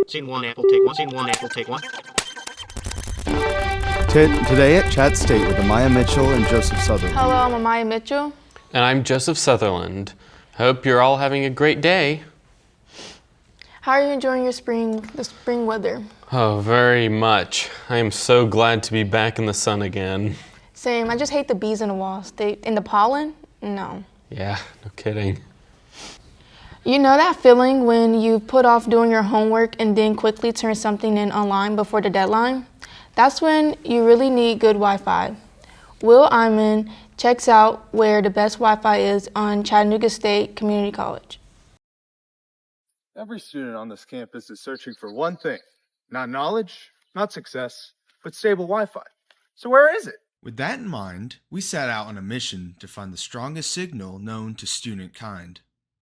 Scene one, Apple, take one. Scene one, Apple, take one. Today at ChattState with Amaya Mitchell and Joseph Sutherland. Hello, I'm Amaya Mitchell. And I'm Joseph Sutherland. Hope you're all having a great day. How are you enjoying the spring weather? Oh, very much. I am so glad to be back in the sun again. Same, I just hate the bees and the wasps. In the pollen? No. Yeah, no kidding. You know that feeling when you put off doing your homework and then quickly turn something in online before the deadline? That's when you really need good Wi-Fi. Will Iman checks out where the best Wi-Fi is on Chattanooga State Community College. Every student on this campus is searching for one thing. Not knowledge, not success, but stable Wi-Fi. So where is it? With that in mind, we set out on a mission to find the strongest signal known to student kind.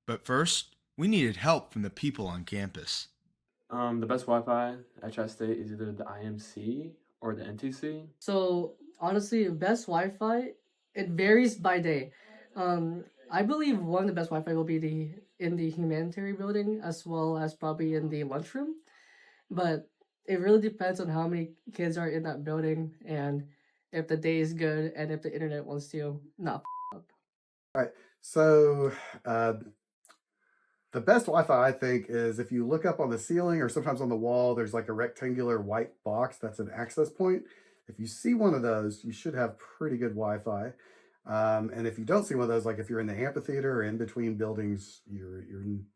But first, we needed help from the people on campus. The best Wi-Fi at ChattState is either the IMC or the NTC. So honestly, best Wi-Fi, it varies by day. I believe one of the best Wi-Fi will be in the humanitarian building as well as probably in the lunchroom. But it really depends on how many kids are in that building and if the day is good and if the internet wants to not up. All right, so the best Wi-Fi, I think, is if you look up on the ceiling or sometimes on the wall, there's like a rectangular white box that's an access point. If you see one of those, you should have pretty good Wi-Fi. And if you don't see one of those, like if you're in the amphitheater or in between buildings,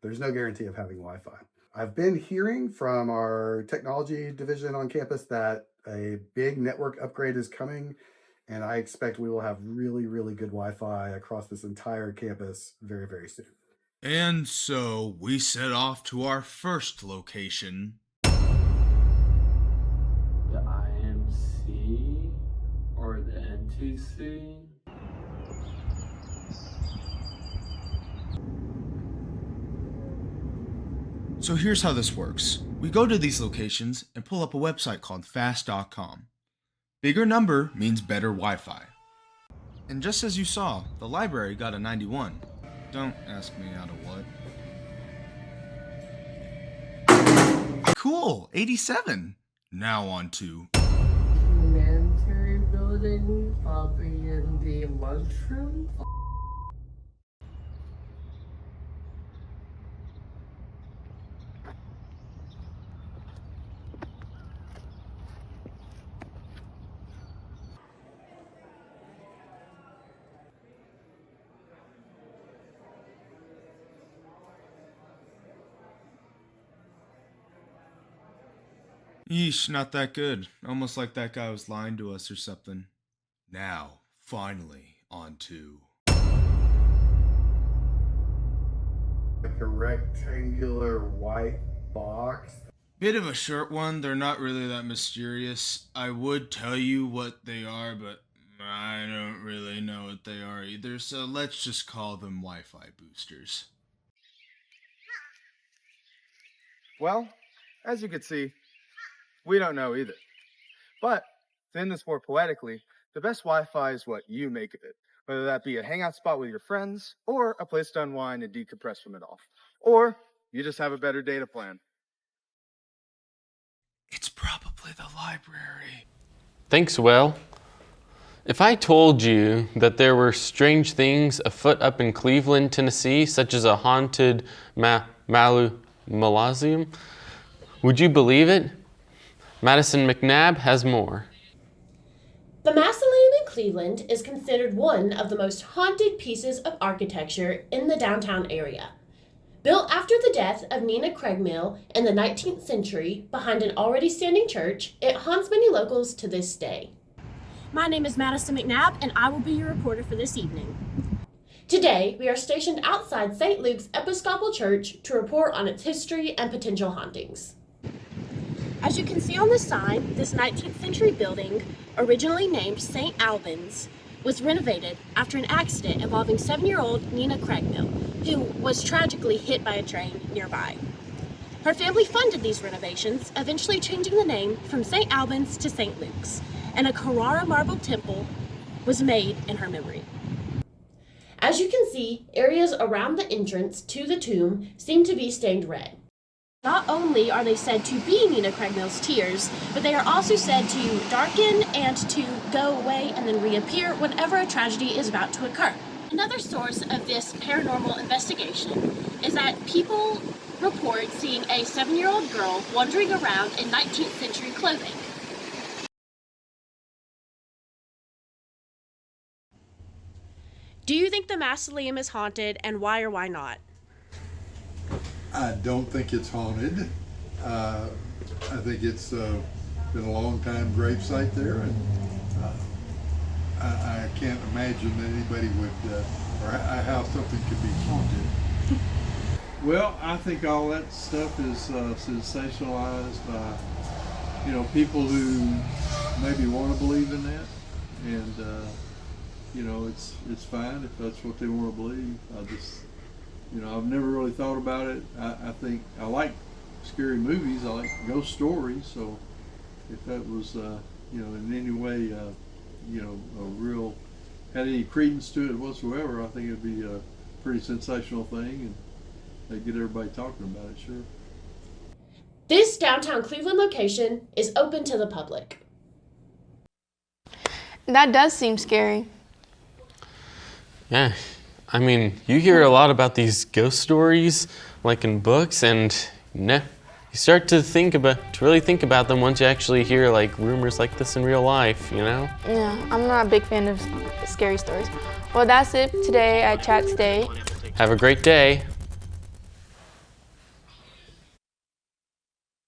there's no guarantee of having Wi-Fi. I've been hearing from our technology division on campus that a big network upgrade is coming, and I expect we will have really, really good Wi-Fi across this entire campus very, very soon. And so we set off to our first location. The IMC or the NTC. So here's how this works. We go to these locations and pull up a website called fast.com. Bigger number means better Wi-Fi. And just as you saw, the library got a 91. Don't ask me out of what. Cool, 87. Now on to Humanitarian building, probably in the lunchroom. Yeesh, not that good. Almost like that guy was lying to us or something. Now, finally, on to Like a rectangular white box. bit of a short one. They're not really that mysterious. I would tell you what they are, but I don't really know what they are either, so let's just call them Wi-Fi boosters. Well, as you can see, we don't know either. But, to end this more poetically, the best Wi-Fi is what you make of it. Whether that be a hangout spot with your friends, or a place to unwind and decompress from it all. Or, you just have a better data plan. It's probably the library. Thanks, Will. If I told you that there were strange things afoot up in Cleveland, Tennessee, such as a haunted mausoleum, would you believe it? Madison McNabb has more. The mausoleum in Cleveland is considered one of the most haunted pieces of architecture in the downtown area. Built after the death of Nina Craigmille in the 19th century behind an already standing church, it haunts many locals to this day. My name is Madison McNabb, and I will be your reporter for this evening. Today, we are stationed outside St. Luke's Episcopal Church to report on its history and potential hauntings. As you can see on the sign, this 19th century building, originally named St. Albans, was renovated after an accident involving 7-year-old Nina Craigmille, who was tragically hit by a train nearby. Her family funded these renovations, eventually changing the name from St. Albans to St. Luke's, and a Carrara marble temple was made in her memory. As you can see, areas around the entrance to the tomb seem to be stained red. Not only are they said to be Nina Craigmill's tears, but they are also said to darken and to go away and then reappear whenever a tragedy is about to occur. Another source of this paranormal investigation is that people report seeing a 7-year-old girl wandering around in 19th century clothing. Do you think the mausoleum is haunted, and why or why not? I don't think it's haunted. I think it's been a long time gravesite there, and I can't imagine that anybody would, or how something could be haunted. Well, I think all that stuff is sensationalized by, people who maybe want to believe in that, and it's fine if that's what they want to believe. I've never really thought about it. I think I like scary movies. I like ghost stories. So if that was, in any way, had any credence to it whatsoever, I think it'd be a pretty sensational thing, and they'd get everybody talking about it, sure. This downtown Cleveland location is open to the public. That does seem scary. Yeah, I mean, you hear a lot about these ghost stories, like in books, and you start to really think about them once you actually hear like rumors like this in real life, Yeah, I'm not a big fan of scary stories. Well, that's it today at ChattState. Have a great day.